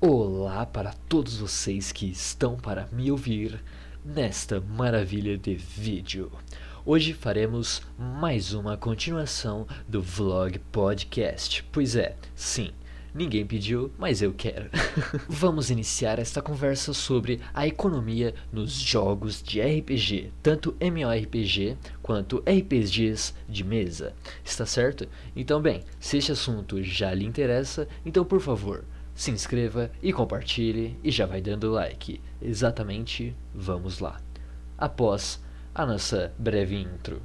Olá para todos vocês que estão para me ouvir nesta maravilha de vídeo. Hoje faremos mais uma continuação do Vlog Podcast. Pois é, sim, ninguém pediu, mas eu quero. Vamos iniciar esta conversa sobre a economia nos jogos de RPG, tanto MMORPG quanto RPGs de mesa. Está certo? Então bem, se este assunto já lhe interessa, então por favor, se inscreva e compartilhe e já vai dando like. Exatamente, vamos lá. Após a nossa breve intro.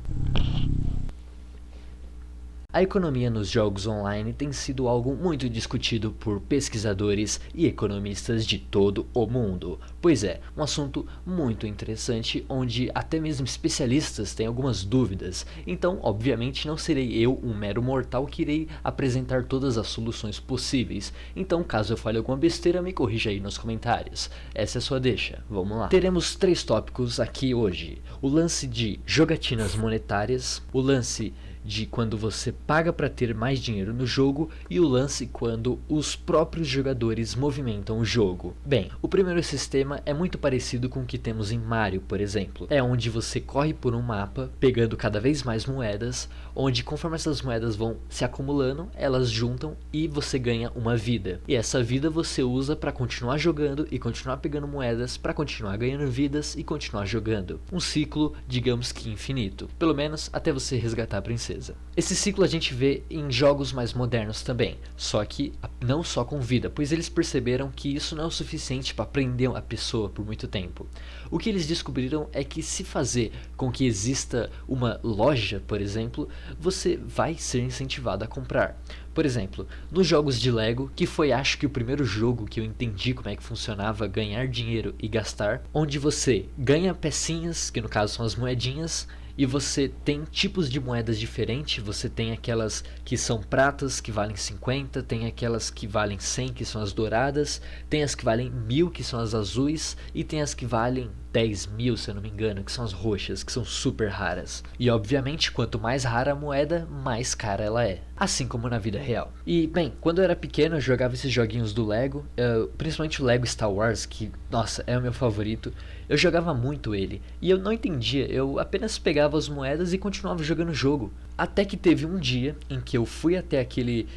A economia nos jogos online tem sido algo muito discutido por pesquisadores e economistas de todo o mundo. Pois é, um assunto muito interessante onde até mesmo especialistas têm algumas dúvidas. Então, obviamente, não serei eu, um mero mortal, que irei apresentar todas as soluções possíveis. Então, caso eu fale alguma besteira, me corrija aí nos comentários. Essa é a sua deixa. Vamos lá. Teremos 3 tópicos aqui hoje. O lance de jogatinas monetárias, o lance de quando você paga para ter mais dinheiro no jogo e o lance quando os próprios jogadores movimentam o jogo. Bem, o primeiro sistema é muito parecido com o que temos em Mario, por exemplo. É onde você corre por um mapa, pegando cada vez mais moedas, onde conforme essas moedas vão se acumulando, elas juntam e você ganha uma vida. E essa vida você usa para continuar jogando e continuar pegando moedas para continuar ganhando vidas e continuar jogando. Um ciclo, digamos que infinito. Pelo menos até você resgatar a princesa. Esse ciclo a gente vê em jogos mais modernos também, só que não só com vida, pois eles perceberam que isso não é o suficiente para prender a pessoa por muito tempo. O que eles descobriram é que se fazer com que exista uma loja, por exemplo, você vai ser incentivado a comprar. Por exemplo, nos jogos de Lego, que foi acho que o primeiro jogo que eu entendi como é que funcionava ganhar dinheiro e gastar, onde você ganha pecinhas, que no caso são as moedinhas, e você tem tipos de moedas diferentes. Você tem aquelas que são pratas, que valem 50, tem aquelas que valem 100, que são as douradas, tem as que valem 1000, que são as azuis, e tem as que valem 10.000, se eu não me engano, que são as roxas, que são super raras. E obviamente, quanto mais rara a moeda, mais cara ela é. Assim como na vida real. E bem, quando eu era pequeno eu jogava esses joguinhos do Lego, principalmente o Lego Star Wars, que, nossa, é o meu favorito. Eu jogava muito ele, e eu não entendia, eu apenas pegava as moedas e continuava jogando o jogo. Até que teve um dia em que eu fui até aquele,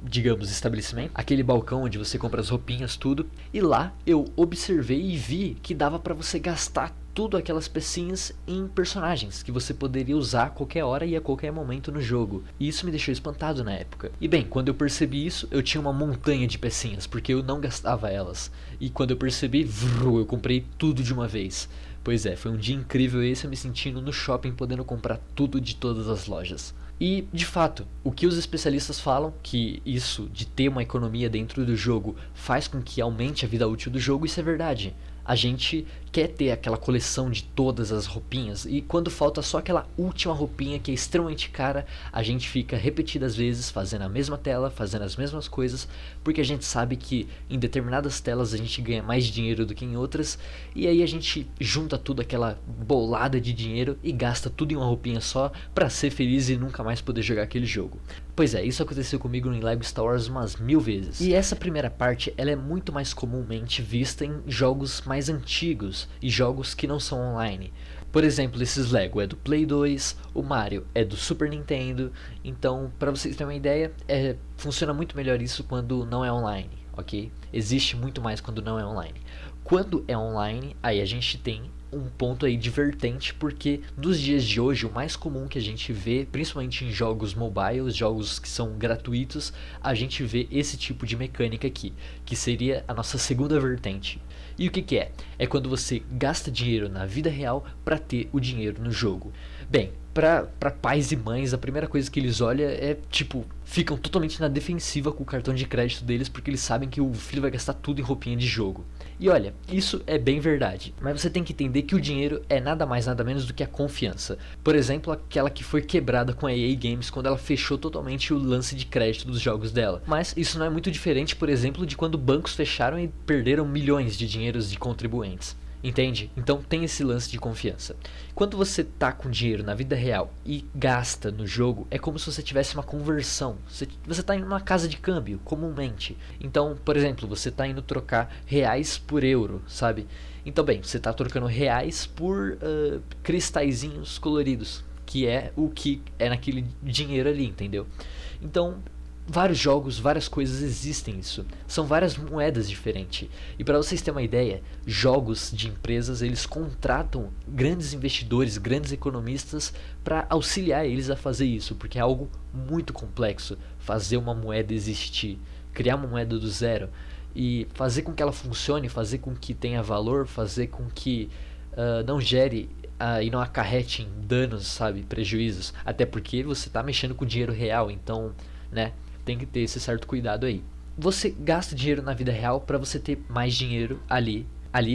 digamos, estabelecimento, aquele balcão onde você compra as roupinhas, tudo, e lá eu observei e vi que dava pra você gastar tudo aquelas pecinhas em personagens que você poderia usar a qualquer hora e a qualquer momento no jogo. E isso me deixou espantado na época. E bem, quando eu percebi isso, eu tinha uma montanha de pecinhas, porque eu não gastava elas. E quando eu percebi, eu comprei tudo de uma vez. Pois é, foi um dia incrível esse, eu me sentindo no shopping podendo comprar tudo de todas as lojas. E, de fato, o que os especialistas falam, que isso de ter uma economia dentro do jogo faz com que aumente a vida útil do jogo, isso é verdade. A gente quer ter aquela coleção de todas as roupinhas e quando falta só aquela última roupinha que é extremamente cara, a gente fica repetidas vezes fazendo a mesma tela, fazendo as mesmas coisas, porque a gente sabe que em determinadas telas a gente ganha mais dinheiro do que em outras, e aí a gente junta tudo aquela bolada de dinheiro e gasta tudo em uma roupinha só pra ser feliz e nunca mais poder jogar aquele jogo. Pois é, isso aconteceu comigo em Lego Star Wars umas 1000 vezes. E essa primeira parte, ela é muito mais comumente vista em jogos mais antigos e jogos que não são online. Por exemplo, esses Lego é do Play 2, o Mario é do Super Nintendo. Então, para vocês terem uma ideia, funciona muito melhor isso quando não é online, ok? Existe muito mais quando não é online. Quando é online, aí a gente tem um ponto aí divertente, porque nos dias de hoje o mais comum que a gente vê, principalmente em jogos mobile, jogos que são gratuitos, a gente vê esse tipo de mecânica aqui, que seria a nossa segunda vertente. E o que é? É quando você gasta dinheiro na vida real para ter o dinheiro no jogo. Bem, para pais e mães, a primeira coisa que eles olham é tipo, ficam totalmente na defensiva com o cartão de crédito deles, porque eles sabem que o filho vai gastar tudo em roupinha de jogo. E olha, isso é bem verdade, mas você tem que entender que o dinheiro é nada mais nada menos do que a confiança. Por exemplo, aquela que foi quebrada com a EA Games quando ela fechou totalmente o lance de crédito dos jogos dela. Mas isso não é muito diferente, por exemplo, de quando bancos fecharam e perderam milhões de dinheiros de contribuintes. Entende? Então tem esse lance de confiança. Quando você tá com dinheiro na vida real e gasta no jogo, é como se você tivesse uma conversão. Você tá em uma casa de câmbio, comumente. Então, por exemplo, você tá indo trocar reais por euro, sabe? Então, bem, você tá trocando reais por cristalzinhos coloridos, que é o que é naquele dinheiro ali, entendeu? Então, vários jogos, várias coisas existem isso. São várias moedas diferentes. E para vocês terem uma ideia, jogos de empresas, eles contratam grandes investidores, grandes economistas para auxiliar eles a fazer isso, porque é algo muito complexo fazer uma moeda existir, criar uma moeda do zero e fazer com que ela funcione, fazer com que tenha valor, fazer com que não gere e não acarrete em danos, sabe, prejuízos. Até porque você está mexendo com dinheiro real, então, né, tem que ter esse certo cuidado aí. Você gasta dinheiro na vida real para você ter mais dinheiro ali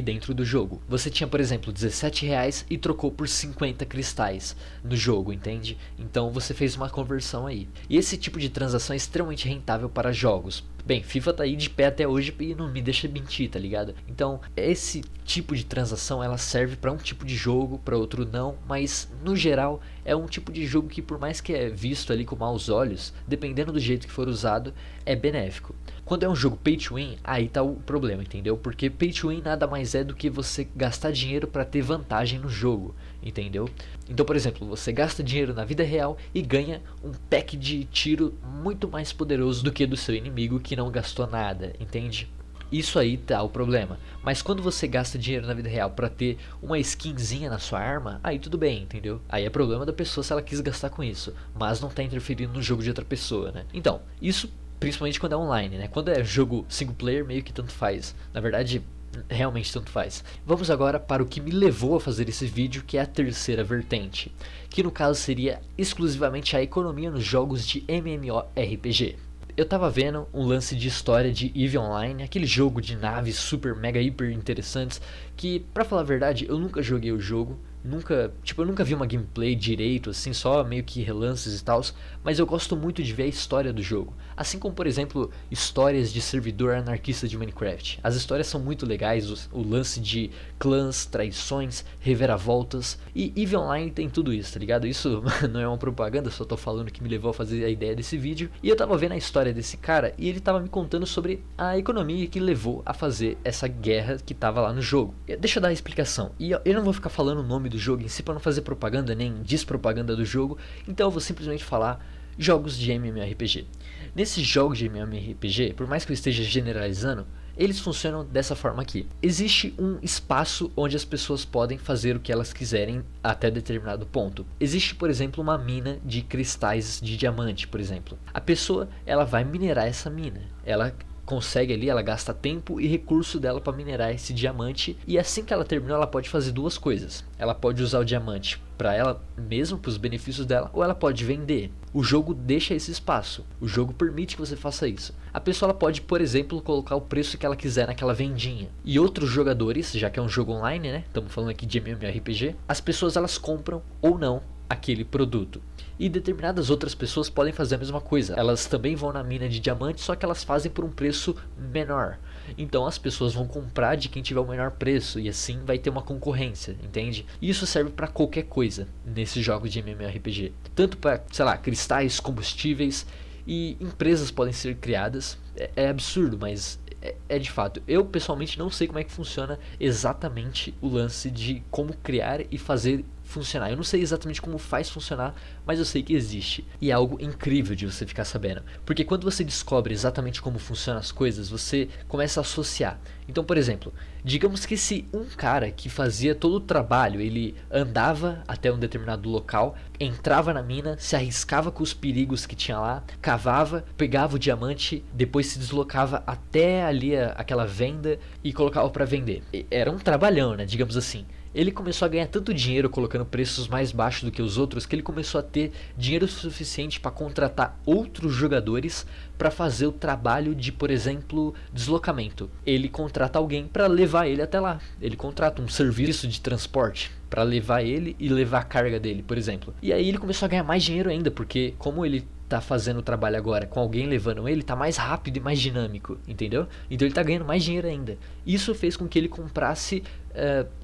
dentro do jogo. Você tinha, por exemplo, R$17 e trocou por 50 cristais no jogo, entende? Então você fez uma conversão aí. E esse tipo de transação é extremamente rentável para jogos. Bem, FIFA tá aí de pé até hoje e não me deixa mentir, tá ligado? Então, esse tipo de transação, ela serve para um tipo de jogo, para outro não, mas no geral é um tipo de jogo que, por mais que é visto ali com maus olhos, dependendo do jeito que for usado, é benéfico. Quando é um jogo pay to win, aí tá o problema, entendeu? Porque pay to win nada mais é do que você gastar dinheiro para ter vantagem no jogo, entendeu? Então, por exemplo, você gasta dinheiro na vida real e ganha um pack de tiro muito mais poderoso do que do seu inimigo que não gastou nada, entende? Isso aí tá o problema. Mas quando você gasta dinheiro na vida real pra ter uma skinzinha na sua arma, aí tudo bem, entendeu? Aí é problema da pessoa se ela quis gastar com isso, mas não tá interferindo no jogo de outra pessoa, né? Então, isso principalmente quando é online, né? Quando é jogo single player, meio que tanto faz. Na verdade, realmente tanto faz. Vamos agora para o que me levou a fazer esse vídeo, que é a terceira vertente, que no caso seria exclusivamente a economia nos jogos de MMORPG. Eu tava vendo um lance de história de EVE Online, aquele jogo de naves super mega hiper interessantes, que pra falar a verdade eu nunca joguei o jogo, eu nunca vi uma gameplay direito, assim, só meio que relances e tals, mas eu gosto muito de ver a história do jogo. Assim como, por exemplo, histórias de servidor anarquista de Minecraft. As histórias são muito legais, o lance de clãs, traições, reviravoltas, e EVE Online tem tudo isso, tá ligado? Isso não é uma propaganda, só tô falando que me levou a fazer a ideia desse vídeo. E eu tava vendo a história desse cara, e ele tava me contando sobre a economia que levou a fazer essa guerra que tava lá no jogo. Deixa eu dar a explicação, e eu não vou ficar falando o nome do jogo em si para não fazer propaganda nem despropaganda do jogo, então eu vou simplesmente falar jogos de MMORPG. Nesses jogos de MMORPG, por mais que eu esteja generalizando, eles funcionam dessa forma aqui. Existe um espaço onde as pessoas podem fazer o que elas quiserem até determinado ponto. Existe, por exemplo, uma mina de cristais de diamante, por exemplo. A pessoa, ela vai minerar essa mina. Ela consegue ali, ela gasta tempo e recurso dela para minerar esse diamante, e assim que ela terminou, ela pode fazer duas coisas. Ela pode usar o diamante para ela mesmo, para os benefícios dela, ou ela pode vender. O jogo deixa esse espaço, o jogo permite que você faça isso. A pessoa ela pode, por exemplo, colocar o preço que ela quiser naquela vendinha. E outros jogadores, já que é um jogo online, né, estamos falando aqui de MMORPG, as pessoas elas compram ou não aquele produto. E determinadas outras pessoas podem fazer a mesma coisa. Elas também vão na mina de diamante, só que elas fazem por um preço menor. Então as pessoas vão comprar de quem tiver o menor preço, e assim vai ter uma concorrência, entende? E isso serve para qualquer coisa nesses jogos de MMORPG. Tanto para, sei lá, cristais, combustíveis, e empresas podem ser criadas. É absurdo, mas é de fato. Eu pessoalmente não sei como é que funciona exatamente o lance de como criar e fazer funcionar. Eu não sei exatamente como faz funcionar, mas eu sei que existe. E é algo incrível de você ficar sabendo. Porque quando você descobre exatamente como funcionam as coisas, você começa a associar. Então, por exemplo, digamos que se um cara que fazia todo o trabalho, ele andava até um determinado local, entrava na mina, se arriscava com os perigos que tinha lá, cavava, pegava o diamante, depois se deslocava até ali aquela venda e colocava para vender. Era um trabalhão, né, digamos assim. Ele começou a ganhar tanto dinheiro colocando preços mais baixos do que os outros, que ele começou a ter dinheiro suficiente para contratar outros jogadores para fazer o trabalho de, por exemplo, deslocamento. Ele contrata alguém para levar ele até lá. Ele contrata um serviço de transporte para levar ele e levar a carga dele, por exemplo. E aí ele começou a ganhar mais dinheiro ainda, porque como ele tá fazendo o trabalho agora com alguém levando ele, tá mais rápido e mais dinâmico, entendeu? Então ele tá ganhando mais dinheiro ainda. Isso fez com que ele comprasse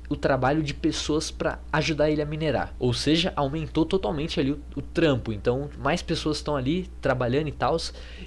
o trabalho de pessoas para ajudar ele a minerar. Ou seja, aumentou totalmente ali o trampo. Então mais pessoas estão ali trabalhando e tal,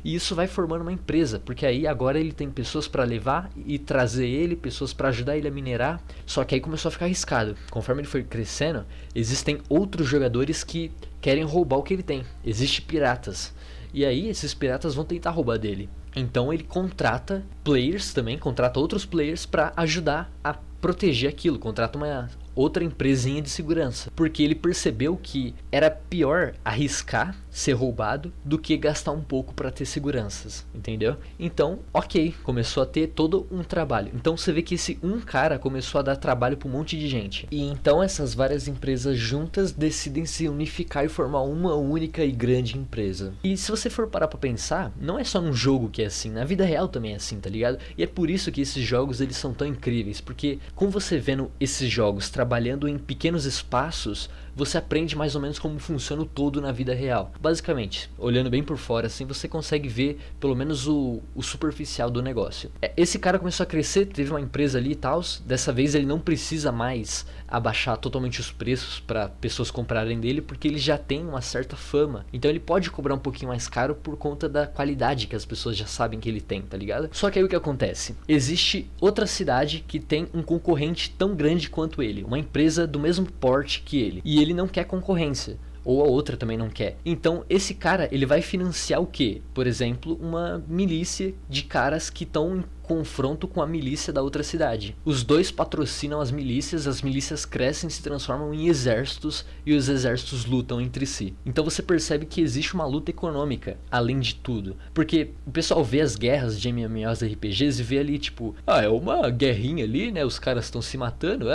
e isso vai formando uma empresa, porque aí agora ele tem pessoas para levar e trazer ele, pessoas para ajudar ele a minerar. Só que aí começou a ficar arriscado. Conforme ele foi crescendo, existem outros jogadores que querem roubar o que ele tem. Existem piratas. E aí esses piratas vão tentar roubar dele. Então ele contrata players também, contrata outros players para ajudar a proteger aquilo, contrata uma outra empresinha de segurança, porque ele percebeu que era pior arriscar ser roubado do que gastar um pouco para ter seguranças, entendeu? Então, ok, começou a ter todo um trabalho. Então você vê que esse um cara começou a dar trabalho para um monte de gente. E então essas várias empresas juntas decidem se unificar e formar uma única e grande empresa. E se você for parar para pensar, não é só um jogo que é assim, na vida real também é assim, tá ligado? E é por isso que esses jogos eles são tão incríveis, porque com você vendo esses jogos trabalhando em pequenos espaços, você aprende mais ou menos como funciona o todo na vida real. Basicamente, olhando bem por fora assim, você consegue ver pelo menos o superficial do negócio. Esse cara começou a crescer, teve uma empresa ali e tal, dessa vez ele não precisa mais abaixar totalmente os preços para pessoas comprarem dele, porque ele já tem uma certa fama. Então ele pode cobrar um pouquinho mais caro por conta da qualidade que as pessoas já sabem que ele tem, tá ligado? Só que aí o que acontece? Existe outra cidade que tem um concorrente tão grande quanto ele, uma empresa do mesmo porte que ele, e ele não quer concorrência. Ou a outra também não quer. Então esse cara, ele vai financiar o quê? Por exemplo, uma milícia de caras que estão em confronto com a milícia da outra cidade. Os dois patrocinam as milícias crescem, se transformam em exércitos e os exércitos lutam entre si. Então você percebe que existe uma luta econômica, além de tudo. Porque o pessoal vê as guerras de MMORPGs e vê ali tipo, é uma guerrinha ali, né? Os caras estão se matando,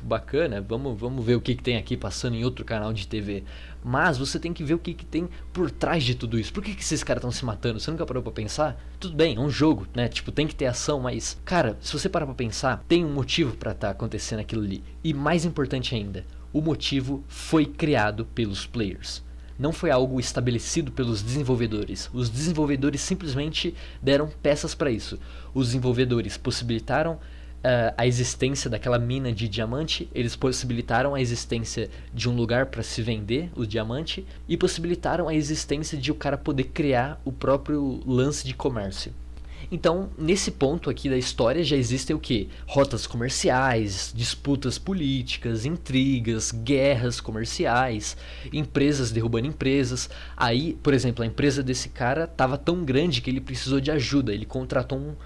bacana, vamos ver o que tem aqui passando em outro canal de TV. Mas você tem que ver o que tem por trás de tudo isso. Por que esses caras estão se matando? Você nunca parou pra pensar? Tudo bem, é um jogo, né? Tipo, tem que ter ação, mas... Cara, se você parar pra pensar, tem um motivo pra tá acontecendo aquilo ali. E mais importante ainda, o motivo foi criado pelos players. Não foi algo estabelecido pelos desenvolvedores. Os desenvolvedores simplesmente deram peças pra isso. Os desenvolvedores possibilitaram a existência daquela mina de diamante, eles possibilitaram a existência de um lugar para se vender o diamante e possibilitaram a existência de o cara poder criar o próprio lance de comércio. Então, nesse ponto aqui da história já existem o que? Rotas comerciais, disputas políticas, intrigas, guerras comerciais, empresas derrubando empresas. Aí, por exemplo, a empresa desse cara estava tão grande que ele precisou de ajuda, ele contratou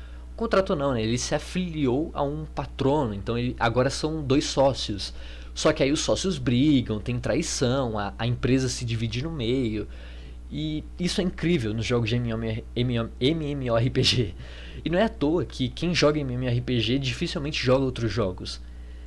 não, né? Ele se afiliou a um patrono, então agora são dois sócios. Só que aí os sócios brigam, tem traição, a empresa se divide no meio. E isso é incrível nos jogos de MMORPG. E não é à toa que quem joga MMORPG dificilmente joga outros jogos.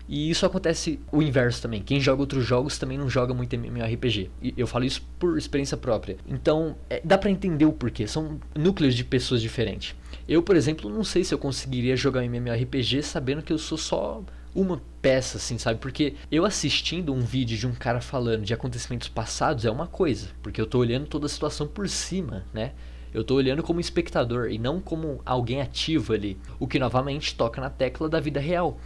E isso acontece o inverso também. Quem joga outros jogos também não joga muito MMORPG. E eu falo isso por experiência própria. Então, dá pra entender o porquê. São núcleos de pessoas diferentes. Eu, por exemplo, não sei se eu conseguiria jogar um MMORPG sabendo que eu sou só uma peça, assim, sabe? Porque eu assistindo um vídeo de um cara falando de acontecimentos passados é uma coisa. Porque eu tô olhando toda a situação por cima, né? Eu tô olhando como espectador e não como alguém ativo ali. O que novamente toca na tecla da vida real.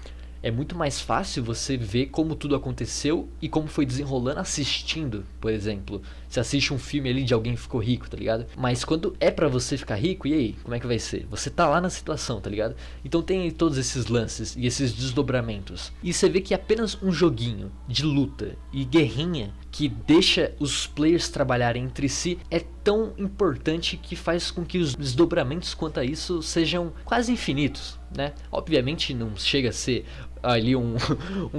É muito mais fácil você ver como tudo aconteceu e como foi desenrolando assistindo, por exemplo. Você assiste um filme ali de alguém que ficou rico, tá ligado? Mas quando é pra você ficar rico, e aí? Como é que vai ser? Você tá lá na situação, tá ligado? Então tem aí todos esses lances e esses desdobramentos. E você vê que apenas um joguinho de luta e guerrinha que deixa os players trabalharem entre si é tão importante que faz com que os desdobramentos quanto a isso sejam quase infinitos, né? Obviamente não chega a ser ali um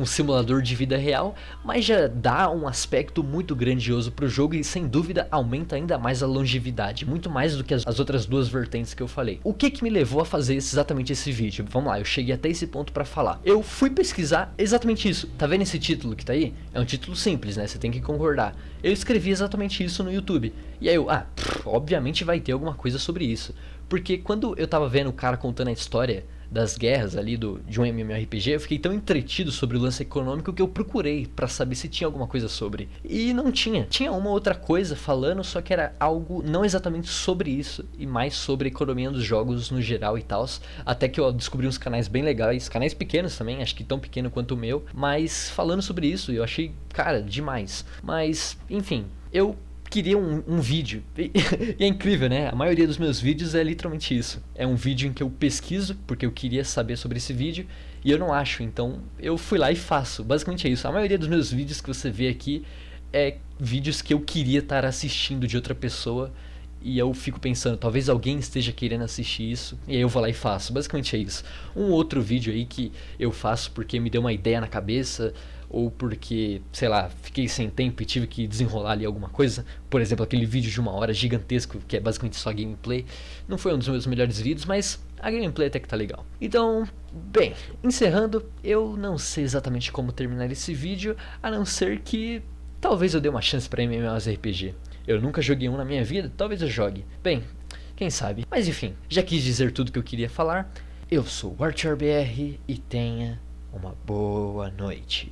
simulador de vida real, mas já dá um aspecto muito grandioso pro jogo e sem dúvida aumenta ainda mais a longevidade, muito mais do que as outras duas vertentes que eu falei. O que me levou a fazer exatamente esse vídeo? Vamos lá, eu cheguei até esse ponto pra falar. Eu fui pesquisar exatamente isso. Tá vendo esse título que tá aí? É um título simples, né? Você tem que concordar. Eu escrevi exatamente isso no YouTube. E aí eu, obviamente vai ter alguma coisa sobre isso. Porque quando eu tava vendo o cara contando a história das guerras ali de um MMORPG, eu fiquei tão entretido sobre o lance econômico que eu procurei pra saber se tinha alguma coisa sobre. E não tinha. Tinha uma outra coisa falando, só que era algo não exatamente sobre isso, e mais sobre a economia dos jogos no geral e tal. Até que eu descobri uns canais bem legais, canais pequenos também, acho que tão pequeno quanto o meu, mas falando sobre isso, eu achei, cara, demais. Mas, enfim, eu queria um vídeo. E é incrível, né? A maioria dos meus vídeos é literalmente isso. É um vídeo em que eu pesquiso, porque eu queria saber sobre esse vídeo, e eu não acho, então eu fui lá e faço. Basicamente é isso. A maioria dos meus vídeos que você vê aqui é vídeos que eu queria estar assistindo de outra pessoa, e eu fico pensando, talvez alguém esteja querendo assistir isso, e aí eu vou lá e faço. Basicamente é isso. Um outro vídeo aí que eu faço porque me deu uma ideia na cabeça, ou porque, sei lá, fiquei sem tempo e tive que desenrolar ali alguma coisa. Por exemplo, aquele vídeo de 1 hora gigantesco, que é basicamente só gameplay. Não foi um dos meus melhores vídeos, mas a gameplay até que tá legal. Então, bem, encerrando, eu não sei exatamente como terminar esse vídeo, a não ser que talvez eu dê uma chance pra MMORPG. Eu nunca joguei um na minha vida, talvez eu jogue. Bem, quem sabe. Mas enfim, já quis dizer tudo que eu queria falar. Eu sou o ArcherBR e tenha uma boa noite.